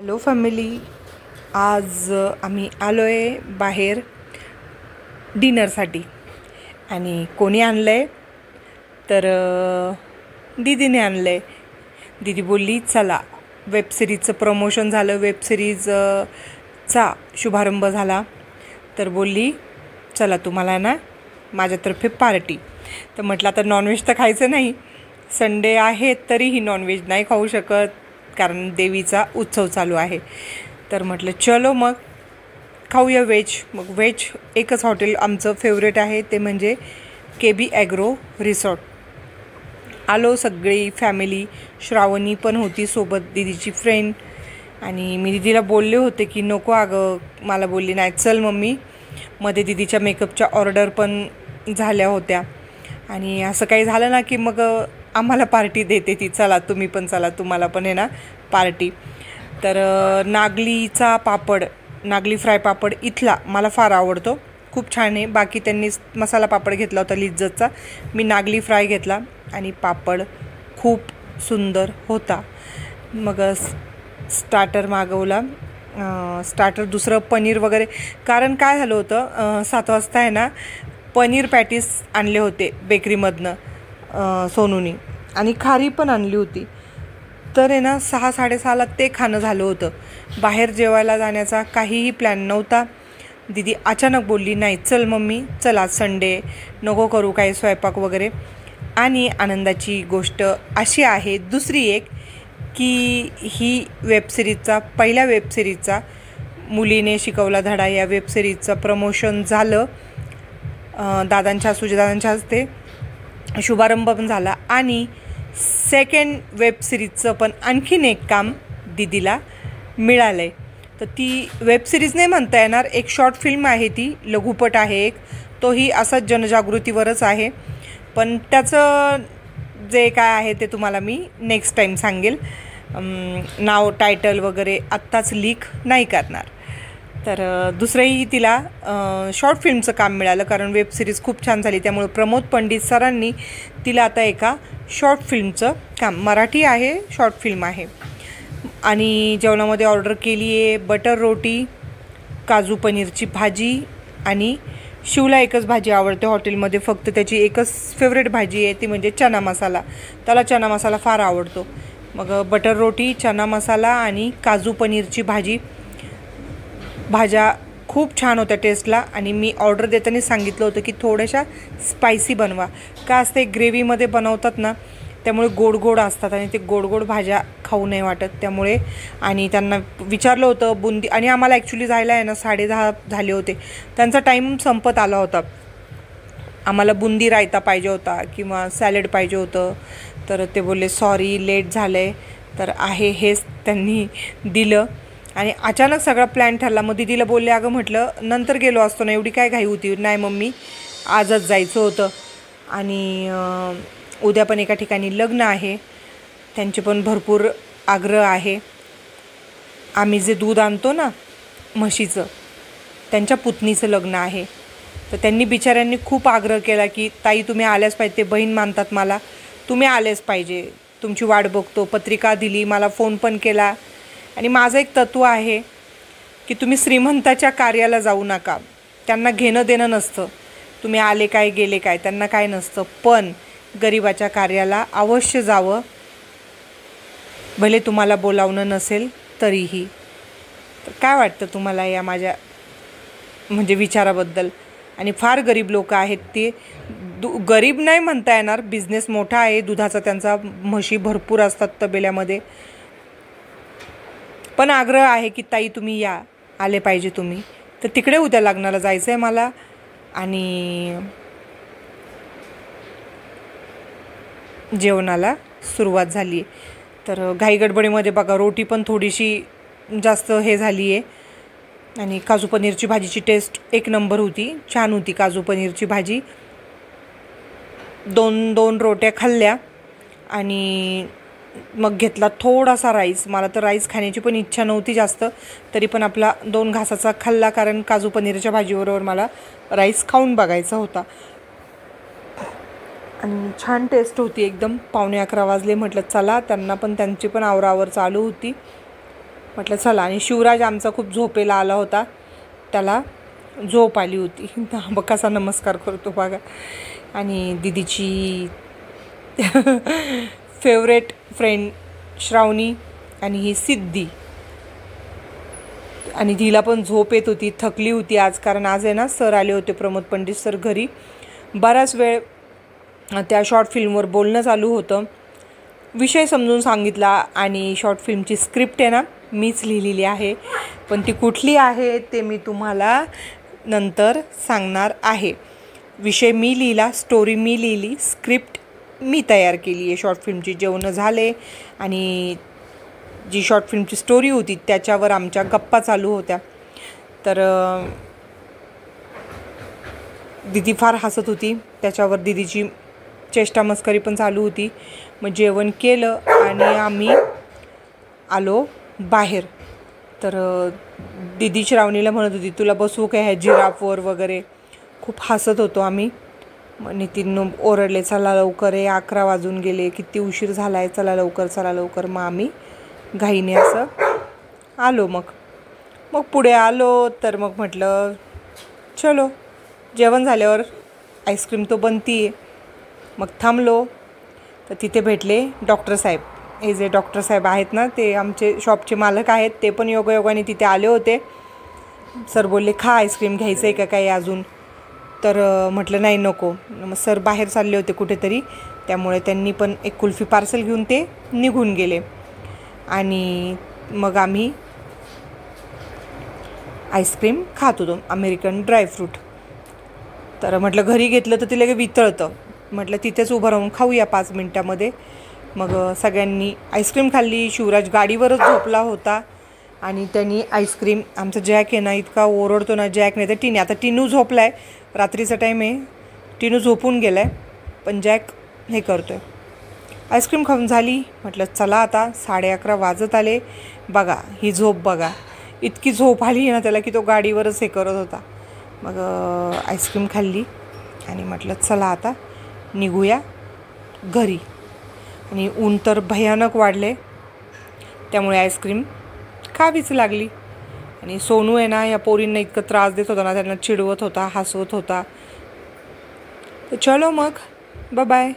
Hello family, आज आम्ही आलो आहे बाहेर डिनरसाठी. आणि कोणी आणलं आहे तर दीदीने आणलं आहे. दीदी बोलली चला, वेबसिरीजचं प्रमोशन झालं, वेबसिरीजचा शुभारंभ झाला, तर बोलली चला तुम्हाला ना माझ्यातर्फे पार्टी. तर म्हटलं आता नॉनव्हेज तर खायचं नाही, संडे आहे तरीही नॉनव्हेज नाही खाऊ शकत कारण देवीचा उत्सव चालू आहे. तर म्हटलं चलो मग खाऊया व्हेज. मग व्हेज एकच हॉटेल आमचं फेवरेट आहे, ते म्हणजे KB ॲग्रो रिसॉर्ट. आलो सगळी फॅमिली, श्रावणी पण होती सोबत, दीदीची फ्रेंड. आणि मी दीदीला बोलले होते की नको अगं, मला बोलली नाही चल मम्मी. मध्ये दीदीच्या मेकअपच्या ऑर्डर पण झाल्या होत्या आणि असं काही झालं ना की मग आम्हाला पार्टी देते ती, चला तुम्ही पण चला, तुम्हाला पण आहे ना पार्टी. तर नागलीचा पापड, नागली फ्राय पापड इथला मला फार आवडतो, खूप छान आहे. बाकी त्यांनी मसाला पापड घेतला होता लिज्जतचा, मी नागली फ्राय घेतला आणि पापड खूप सुंदर होता. मग स्टार्टर मागवला, स्टार्टर दुसरं पनीर वगैरे. कारण काय झालं होतं, 7 वाजता आहे ना पनीर पॅटीस आणले होते बेकरीमधनं सोनूनी, आणि खारी पण आणली होती. तर आहे ना 6-6:30ला ते खाणं झालं होतं. बाहेर जेवायला जाण्याचा काहीही प्लॅन नव्हता. दीदी अचानक बोलली नाही चल मम्मी चला, संडे नको करू काही स्वयंपाक वगैरे. आणि आनंदाची गोष्ट अशी आहे दुसरी एक, की ही वेबसिरीजचा, पहिल्या वेबसिरीजचा मुलीने शिकवला धडा या वेबसिरीजचं प्रमोशन झालं. दादांच्या, सुजयदादांच्या हस्ते शुभारंभ पण झाला. आणि सेकंड वेबसिरीजचं पण आणखीन एक काम दीदीला मिळालं आहे. तर ती वेबसिरीज नाही म्हणता येणार, एक शॉर्ट फिल्म आहे, ती लघुपट आहे एक, तोही असाच जनजागृतीवरच आहे. पण त्याचं जे काय आहे ते तुम्हाला मी नेक्स्ट टाईम सांगेल. नाव, टायटल वगैरे आत्ताच लीक नाही करणार. तर दुसरंही तिला शॉर्ट फिल्मचं काम मिळालं, कारण वेबसिरीज खूप छान झाली. त्यामुळे प्रमोद पंडित सरांनी तिला आता एका शॉर्ट फिल्मचं काम, मराठी आहे, शॉर्ट फिल्म आहे. आणि जेवणामध्ये ऑर्डर केली आहे बटर रोटी, काजू पनीरची भाजी, आणि शिवला एकच भाजी आवडते हॉटेलमध्ये, फक्त त्याची एकच फेवरेट भाजी आहे ती म्हणजे चना मसाला. त्याला चना मसाला फार आवडतो. मग बटर रोटी, चना मसाला आणि काजू पनीरची भाजी. भाज्या खूप छान होत्या टेस्टला. आणि मी ऑर्डर देताना सांगितलं होतं की थोड्याशा स्पायसी बनवा, का असते ग्रेव्हीमध्ये बनवतात ना, त्यामुळे गोड गोड असतात आणि ते गोड गोड भाज्या खाऊ नाही वाटत. त्यामुळे आणि त्यांना विचारलं होतं बुंदी, आणि आम्हाला ॲक्च्युली जायला आहे ना 10:30 झाले होते, त्यांचा टाईम संपत आला होता. आम्हाला बुंदी रायता पाहिजे होता किंवा सॅलड पाहिजे होतं. तर ते बोलले सॉरी लेट झालं आहे, तर आहे हेच त्यांनी दिलं. आणि अचानक सगळा प्लॅन ठरला. मग दीदीला बोलले अगं म्हटलं नंतर गेलो असतो ना, एवढी काय घाई होती. नाही मम्मी आजच जायचं होतं. आणि उद्या पण एका ठिकाणी लग्न आहे, त्यांचे पण भरपूर आग्रह आहे. आम्ही जे दूध आणतो ना म्हशीचं, त्यांच्या पुतणीचं लग्न आहे. तर त्यांनी बिचाऱ्यांनी खूप आग्रह केला की ताई तुम्ही आल्याच पाहिजे, ते बहीण मानतात मला, तुम्ही आलेच पाहिजे, तुमची वाट बघतो. पत्रिका दिली, मला फोन पण केला. आणि माझं एक तत्त्व आहे की तुम्ही श्रीमंताच्या कार्याला जाऊ नका, त्यांना घेणं देणं नसतं, तुम्ही आले काय गेले काय त्यांना काय नसतं. पण गरिबाच्या कार्याला अवश्य जावं, भले तुम्हाला बोलावणं नसेल तरीही. तर काय वाटतं तुम्हाला या माझ्या म्हणजे विचाराबद्दल? आणि फार गरीब लोक आहेत ते, गरीब नाही म्हणता येणार, बिझनेस मोठा आहे दुधाचा त्यांचा, म्हशी भरपूर असतात तबेल्यामध्ये. पण आग्रह आहे की ताई तुम्ही या, आले पाहिजे तुम्ही. तर तिकडे उद्या लग्नाला जायचं आहे मला. आणि जेवणाला सुरुवात झाली आहे. तर घाईगडबडीमध्ये बघा रोटी पण थोडीशी जास्त हे झाली आहे. आणि काजू पनीरची भाजीची टेस्ट एक नंबर होती, छान होती काजू पनीरची भाजी. 2 रोट्या खाल्ल्या आणि मग घेतला थोडासा राईस. मला तर राईस खाण्याची पण इच्छा नव्हती जास्त, तरी पण आपला 2 घासाचा खाल्ला, कारण काजू पनीरच्या भाजीबरोबर मला राईस खाऊन बघायचा होता. आणि छान टेस्ट होती एकदम. 11:15 वाजले, म्हटलं चला त्यांना पण, त्यांची पण आवरावर चालू होती. म्हटलं चला. आणि शिवराज आमचा खूप झोपेला आला होता, त्याला झोप आली होती. बघ कसा नमस्कार करतो बघा. आणि दीदीची फेवरेट फ्रेंड श्रावणी आणि ही सिद्धी. आणि तिला पण झोप येत होती, थकली होती आज, कारण आज आहे ना सर आले होते, प्रमोद पंडित सर घरी. बराच वेळ त्या शॉर्ट फिल्मवर बोलणं चालू होतं, विषय समजून सांगितला. आणि शॉर्ट फिल्मची स्क्रिप्ट आहे ना मीच लिहिलेली आहे, पण ती कुठली आहे ते मी तुम्हाला नंतर सांगणार आहे. विषय मी लिहिला, स्टोरी मी लिहिली, स्क्रिप्ट मी तयार केली आहे शॉर्ट फिल्मची. जेवणं झाले आणि जी शॉर्ट फिल्मची स्टोरी होती त्याच्यावर आमच्या गप्पा चालू होत्या. तर दीदी फार हसत होती त्याच्यावर, दीदीची चेष्टा मस्करी पण चालू होती. मग जेवण केलं आणि आम्ही आलो बाहेर. तर दीदी श्रावणीला म्हणत होती तुला बसवू काय ह्या जिराफवर वगैरे. खूप हसत होतो आम्ही. मग नितीन ओरडले चला लवकर आहे, 11 वाजून गेले, किती उशीर झाला आहे, चला लवकर चला लवकर. मग आम्ही घाईने असं आलो. मग पुढे आलो तर मग म्हटलं चलो. जेवण झाल्यावर आईस्क्रीम तो बनती आहे. मग थांबलो तर तिथे भेटले डॉक्टर साहेब. हे जे डॉक्टर साहेब आहेत ना ते आमचे शॉपचे मालक आहेत, ते पण योगायोगाने तिथे आले होते. सर बोलले खा आईस्क्रीम, घ्यायचं आहे का काही अजून. तर म्हटलं नाही नको. मग सर बाहेर चालले होते कुठेतरी, त्यामुळे त्यांनी पण एक कुल्फी पार्सल घेऊन ते निघून गेले. आणि मग आम्ही आईस्क्रीम खात होतो, अमेरिकन ड्रायफ्रूट. तर म्हटलं घरी घेतलं तर ते लगेच वितळतं, म्हटलं तिथेच उभं राहून खाऊया 5 मिनटामध्ये. मग सगळ्यांनी आईस्क्रीम खाल्ली. शिवराज गाडीवरच झोपला होता आणि त्यांनी आईस्क्रीम, आमचा जॅक आहे ना इतका ओरडतो ना, जॅक नाही तर टिनी. आता टिनू झोपला आहे, रात्रीचा टाईम आहे, टिनू झोपून गेला आहे, पण जॅक हे करतो आहे. आईस्क्रीम खाऊन झाली. म्हटलं चला आता 11:30 वाजत आले. बघा ही झोप बघा, इतकी झोप आली ना त्याला की तो गाडीवरच हे करत होता. मग आईस्क्रीम खाल्ली आणि म्हटलं चला आता निघूया घरी. आणि ऊन तर भयानक वाढले, त्यामुळे आईस्क्रीम खावीच लागली. आणि सोनू आहे ना या पोरींना इतकं त्रास देत होता ना, त्यांना चिडवत होता, हसवत होता. तर चलो मग बाय बाय.